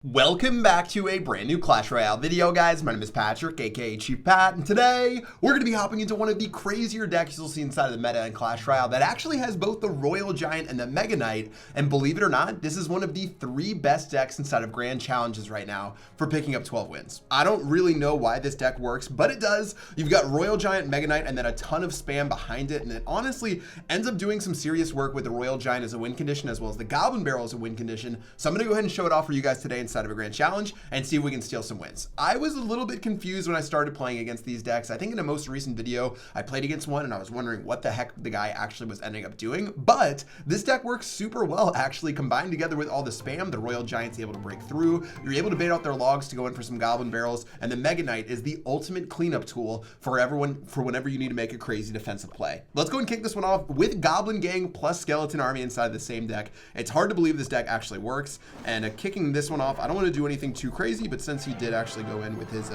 Welcome back to a brand new Clash Royale video, guys. My name is Patrick, aka Chief Pat, and today we're going to be hopping into one of the crazier decks you'll see inside of the meta in Clash Royale that actually has both the Royal Giant and the Mega Knight, and believe it or not, this is one of the 3 best decks inside of Grand Challenges right now for picking up 12 wins. I don't really know why this deck works, but it does. You've got Royal Giant, Mega Knight, and then a ton of spam behind it, and it honestly ends up doing some serious work with the Royal Giant as a win condition as well as the Goblin Barrel as a win condition. So I'm going to go ahead and show it off for you guys today inside of a Grand Challenge and see if we can steal some wins. I was a little bit confused when I started playing against these decks. I think in a most recent video I played against one and I was wondering what the heck the guy actually was ending up doing, but this deck works super well actually. Combined together with all the spam, the Royal Giant's able to break through, you're able to bait out their logs to go in for some Goblin Barrels, and the Mega Knight is the ultimate cleanup tool for everyone for whenever you need to make a crazy defensive play. Let's go and kick this one off with Goblin Gang plus Skeleton Army inside the same deck. It's hard to believe this deck actually works, and kicking this one off, I don't want to do anything too crazy, but since he did actually go in with his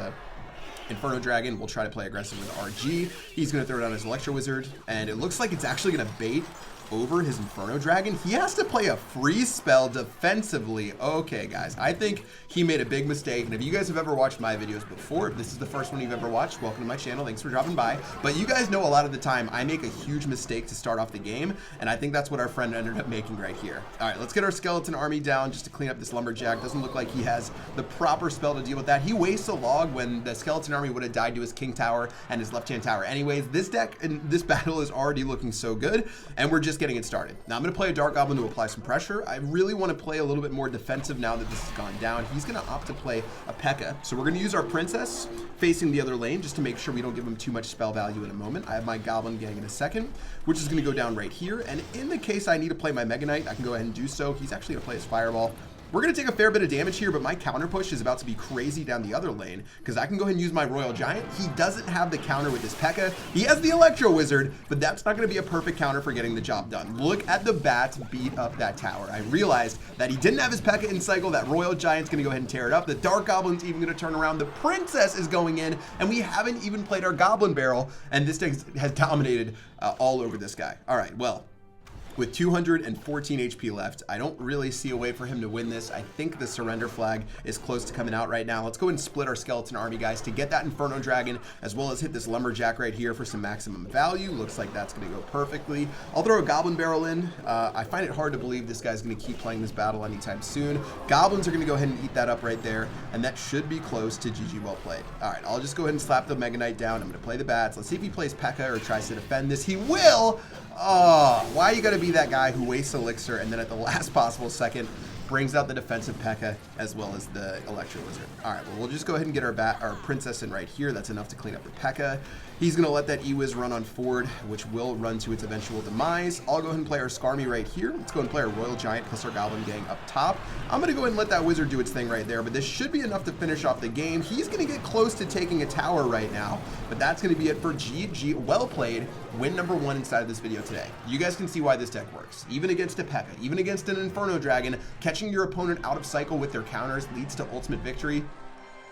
Inferno Dragon, we'll try to play aggressive with RG. He's going to throw down his Electro Wizard, and it looks like it's actually going to bait over his Inferno Dragon. He has to play a freeze spell defensively. Okay, guys, I think he made a big mistake, and if you guys have ever watched my videos before, if this is the first one you've ever watched, welcome to my channel. Thanks for dropping by. But you guys know a lot of the time I make a huge mistake to start off the game, and I think that's what our friend ended up making right here. All right, let's get our Skeleton Army down just to clean up this Lumberjack. Doesn't look like he has the proper spell to deal with that. He wastes a log when the Skeleton Army would have died to his King Tower and his left-hand tower. Anyways, this deck and this battle is already looking so good, and we're just getting it started. Now I'm going to play a Dark Goblin to apply some pressure. I really want to play a little bit more defensive now that this has gone down. He's going to opt to play a P.E.K.K.A. So we're going to use our Princess facing the other lane just to make sure we don't give him too much spell value in a moment. I have my Goblin Gang in a second, which is going to go down right here. And in the case I need to play my Mega Knight, I can go ahead and do so. He's actually going to play his Fireball. We're going to take a fair bit of damage here, but my counter push is about to be crazy down the other lane because I can go ahead and use my Royal Giant. He doesn't have the counter with his P.E.K.K.A. He has the Electro Wizard, but that's not going to be a perfect counter for getting the job done. Look at the bats beat up that tower. I realized that he didn't have his P.E.K.K.A. in cycle. That Royal Giant's going to go ahead and tear it up. The Dark Goblin's even going to turn around. The Princess is going in, and we haven't even played our Goblin Barrel, and this deck has dominated all over this guy. All right, well, with 214 HP left, I don't really see a way for him to win this. I think the surrender flag is close to coming out right now. Let's go ahead and split our Skeleton Army, guys, to get that Inferno Dragon, as well as hit this Lumberjack right here for some maximum value. Looks like that's going to go perfectly. I'll throw a Goblin Barrel in. I find it hard to believe this guy's going to keep playing this battle anytime soon. Goblins are going to go ahead and eat that up right there, and that should be close to GG well played. All right, I'll just go ahead and slap the Mega Knight down. I'm going to play the bats. Let's see if he plays P.E.K.K.A. or tries to defend this. He will! Oh, why you gotta be that guy who wastes elixir and then at the last possible second brings out the defensive P.E.K.K.A. as well as the Electro Wizard. All right, well, we'll just go ahead and get our Princess in right here. That's enough to clean up the P.E.K.K.A. He's going to let that E-Wiz run on forward, which will run to its eventual demise. I'll go ahead and play our Skarmy right here. Let's go ahead and play our Royal Giant plus our Goblin Gang up top. I'm going to go ahead and let that Wizard do its thing right there, but this should be enough to finish off the game. He's going to get close to taking a tower right now, but that's going to be it for GG. Well played. Win number 1 inside of this video today. You guys can see why this deck works. Even against a P.E.K.K.A., even against an Inferno Dragon, catching your opponent out of cycle with their counters leads to ultimate victory.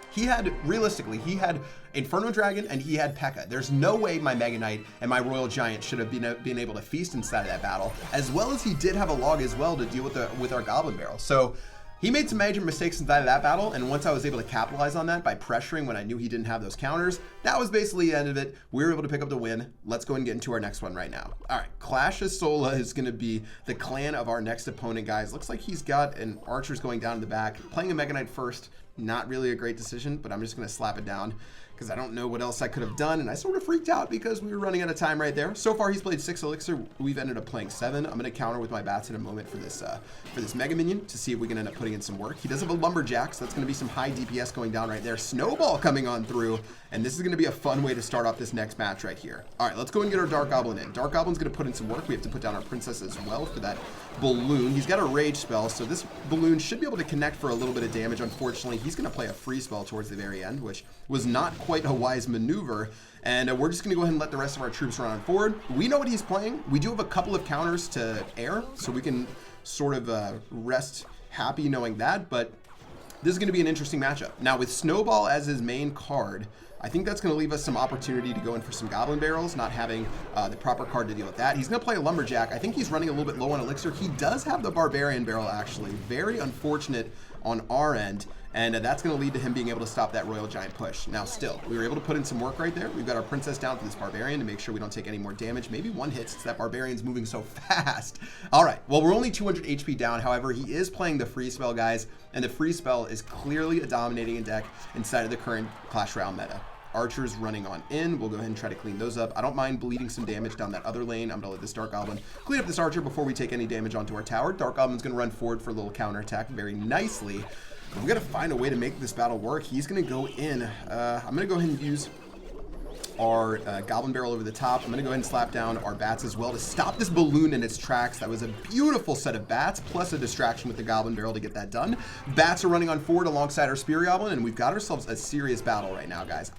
He had, realistically, he had Inferno Dragon and he had P.E.K.K.A. There's no way my Mega Knight and my Royal Giant should have been able to feast inside of that battle, as well as he did have a log as well to deal with our Goblin Barrel. So he made some major mistakes inside of that battle, and once I was able to capitalize on that by pressuring when I knew he didn't have those counters, that was basically the end of it. We were able to pick up the win. Let's go and get into our next one right now. All right, Clash of Sola is going to be the clan of our next opponent, guys. Looks like he's got an Archers going down in the back. Playing a Mega Knight first, not really a great decision, but I'm just going to slap it down because I don't know what else I could have done, and I sort of freaked out because we were running out of time right there. So far, he's played 6 elixir. We've ended up playing 7. I'm going to counter with my bats in a moment for this Mega Minion to see if we can end up putting in some work. He does have a Lumberjack, so that's going to be some high DPS going down right there. Snowball coming on through, and this is going to be a fun way to start off this next match right here. All right, let's go and get our Dark Goblin in. Dark Goblin's going to put in some work. We have to put down our Princess as well for that balloon. He's got a Rage spell, so this balloon should be able to connect for a little bit of damage. Unfortunately, he's going to play a free spell towards the very end, which was not quite a wise maneuver. And we're just going to go ahead and let the rest of our troops run on forward. We know what he's playing. We do have a couple of counters to air, so we can sort of rest happy knowing that, but this is going to be an interesting matchup. Now, with Snowball as his main card, I think that's going to leave us some opportunity to go in for some Goblin Barrels, not having the proper card to deal with that. He's going to play a Lumberjack. I think he's running a little bit low on Elixir. He does have the Barbarian Barrel, actually. Very unfortunate on our end. And that's going to lead to him being able to stop that Royal Giant push. Now, still, we were able to put in some work right there. We've got our Princess down for this Barbarian to make sure we don't take any more damage. Maybe one hit since that Barbarian's moving so fast. All right, well, we're only 200 HP down. However, he is playing the free spell, guys. And the free spell is clearly a dominating deck inside of the current Clash Royale meta. Archers running on in. We'll go ahead and try to clean those up. I don't mind bleeding some damage down that other lane. I'm going to let this Dark Goblin clean up this Archer before we take any damage onto our tower. Dark Goblin's going to run forward for a little counterattack very nicely. We've got to find a way to make this battle work. He's going to go in. I'm going to go ahead and use our Goblin Barrel over the top. I'm going to go ahead and slap down our bats as well to stop this balloon in its tracks. That was a beautiful set of bats, plus a distraction with the Goblin Barrel to get that done. Bats are running on forward alongside our Spear Goblin, and we've got ourselves a serious battle right now, guys.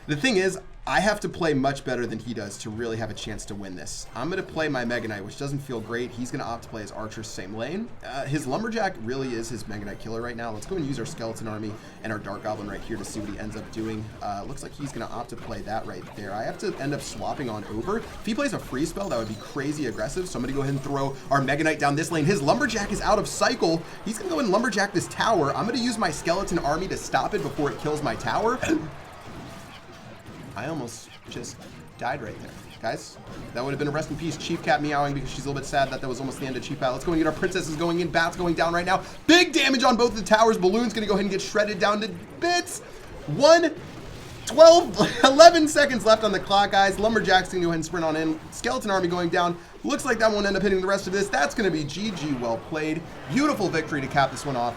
The thing is, I have to play much better than he does to really have a chance to win this. I'm going to play my Mega Knight, which doesn't feel great. He's going to opt to play his Archer same lane. His Lumberjack really is his Mega Knight killer right now. Let's go and use our Skeleton Army and our Dark Goblin right here to see what he ends up doing. Looks like he's going to opt to play that right there. I have to end up swapping on over. If he plays a free spell, that would be crazy aggressive. So I'm going to go ahead and throw our Mega Knight down this lane. His Lumberjack is out of cycle. He's going to go and Lumberjack this tower. I'm going to use my Skeleton Army to stop it before it kills my tower. I almost just died right there. Guys, that would have been a rest in peace Chief Cat meowing because she's a little bit sad that was almost the end of Chief Cat. Let's go and get our princesses going in. Bats going down right now. Big damage on both of the towers. Balloon's going to go ahead and get shredded down to bits. 11 seconds left on the clock, guys. Lumberjack's going to go ahead and sprint on in. Skeleton Army going down. Looks like that won't end up hitting the rest of this. That's going to be GG. Well played. Beautiful victory to cap this one off.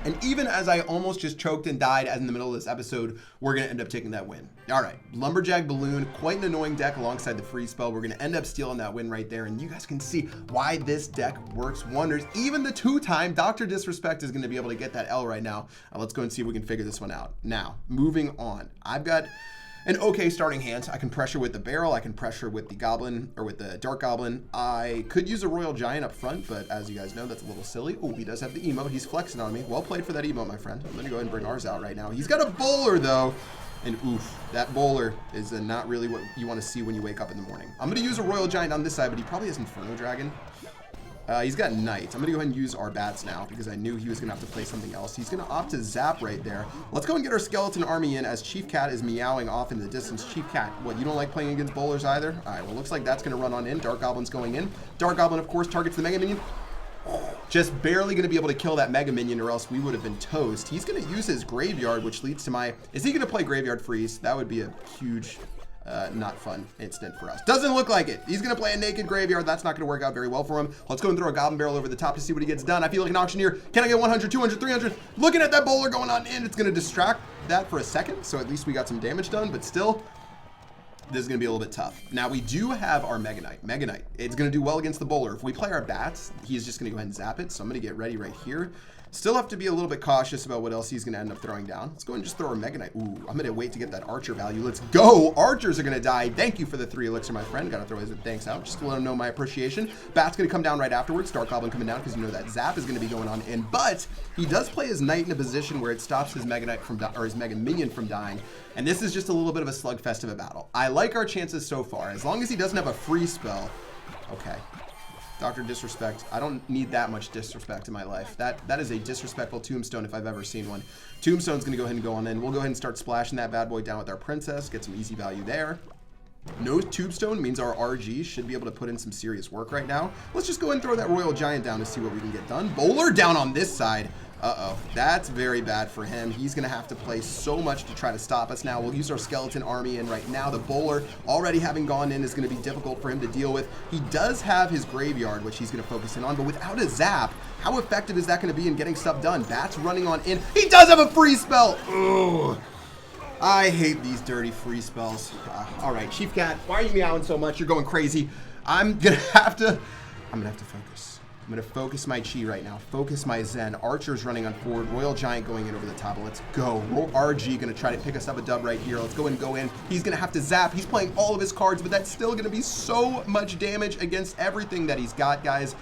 And even as I almost just choked and died as in the middle of this episode, we're going to end up taking that win. All right, Lumberjack Balloon, quite an annoying deck alongside the free spell. We're going to end up stealing that win right there. And you guys can see why this deck works wonders. Even the two-time Dr. Disrespect is going to be able to get that L right now. Let's go and see if we can figure this one out. Now, moving on. I've got an okay starting hand. I can pressure with the barrel. I can pressure with the goblin or with the dark goblin. I could use a royal giant up front, but as you guys know, that's a little silly. Oh, he does have the emote. He's flexing on me. Well played for that emote, my friend. I'm going to go ahead and bring ours out right now. He's got a bowler though. And oof, that bowler is not really what you want to see when you wake up in the morning. I'm going to use a royal giant on this side, but he probably has Inferno Dragon. He's got Knight. I'm going to go ahead and use our bats now because I knew he was going to have to play something else. He's going to opt to zap right there. Let's go and get our Skeleton Army in as Chief Cat is meowing off into the distance. Chief Cat, what, you don't like playing against bowlers either? All right, well, looks like that's going to run on in. Dark Goblin's going in. Dark Goblin, of course, targets the Mega Minion. Just barely going to be able to kill that Mega Minion or else we would have been toast. He's going to use his Graveyard, which leads to my... Is he going to play Graveyard Freeze? That would be a huge... not fun instant for us. Doesn't look like it. He's going to play a naked graveyard. That's not going to work out very well for him. Let's go and throw a Goblin Barrel over the top to see what he gets done. I feel like an auctioneer. Can I get 100, 200, 300? Looking at that bowler going on in. It's going to distract that for a second. So at least we got some damage done. But still, this is going to be a little bit tough. Now, we do have our Mega Knight. Mega Knight. It's going to do well against the bowler. If we play our bats, he's just going to go ahead and zap it. So I'm going to get ready right here. Still have to be a little bit cautious about what else he's going to end up throwing down. Let's go and just throw our Mega Knight. Ooh, I'm going to wait to get that Archer value. Let's go. Archers are going to die. Thank you for the 3 elixir, my friend. Got to throw his thanks out just to let him know my appreciation. Bat's going to come down right afterwards. Dark Goblin coming down because you know that zap is going to be going on in. But he does play his Knight in a position where it stops his Mega Knight from or his Mega Minion from dying. And this is just a little bit of a slugfest of a battle. I like our chances so far. As long as he doesn't have a free spell. Okay. Dr. Disrespect. I don't need that much disrespect in my life. That is a disrespectful tombstone if I've ever seen one. Tombstone's going to go ahead and go on in. We'll go ahead and start splashing that bad boy down with our princess. Get some easy value there. No tombstone means our RG should be able to put in some serious work right now. Let's just go ahead and throw that royal giant down to see what we can get done. Bowler down on this side. Uh-oh, that's very bad for him. He's going to have to play so much to try to stop us now. We'll use our Skeleton Army in right now. The bowler already having gone in is going to be difficult for him to deal with. He does have his Graveyard, which he's going to focus in on, but without a zap, how effective is that going to be in getting stuff done? Bats running on in. He does have a free spell. Ugh. I hate these dirty free spells. All right, Chief Cat, why are you meowing so much? You're going crazy. I'm going to have to focus. I'm going to focus my chi right now. Focus my zen. Archer's running on forward. Royal Giant going in over the top. Let's go. RG going to try to pick us up a dub right here. Let's go and go in. He's going to have to zap. He's playing all of his cards, but that's still going to be so much damage against everything that he's got, guys.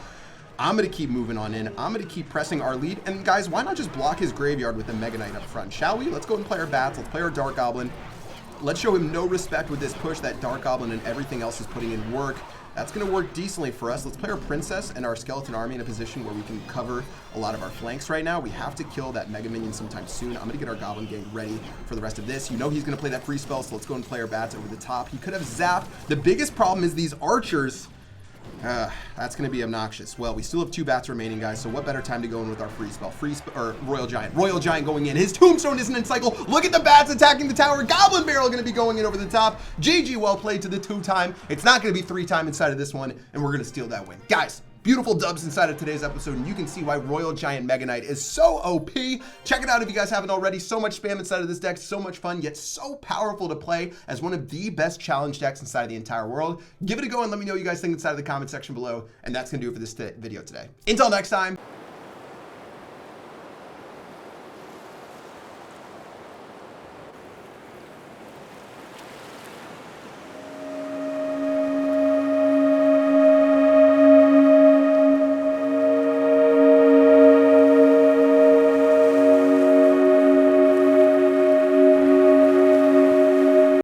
I'm going to keep moving on in. I'm going to keep pressing our lead. And guys, why not just block his Graveyard with the Mega Knight up front? Shall we? Let's go and play our bats. Let's play our Dark Goblin. Let's show him no respect with this push that Dark Goblin and everything else is putting in work. That's going to work decently for us. Let's play our Princess and our Skeleton Army in a position where we can cover a lot of our flanks right now. We have to kill that Mega Minion sometime soon. I'm going to get our Goblin Gang ready for the rest of this. You know he's going to play that free spell, so let's go and play our bats over the top. He could have zapped. The biggest problem is these archers. That's going to be obnoxious. Well, we still have 2 bats remaining, guys, so what better time to go in with our free spell? Or Royal Giant. Royal Giant going in. His Tombstone isn't in cycle. Look at the bats attacking the tower. Goblin Barrel going to be going in over the top. GG, well played to the 2-time. It's not going to be 3-time inside of this one, and we're going to steal that win. Guys, beautiful dubs inside of today's episode, and you can see why Royal Giant Mega Knight is so OP. Check it out if you guys haven't already. So much spam inside of this deck, so much fun, yet so powerful to play as one of the best challenge decks inside of the entire world. Give it a go and let me know what you guys think inside of the comment section below, and that's going to do it for this video today. Until next time.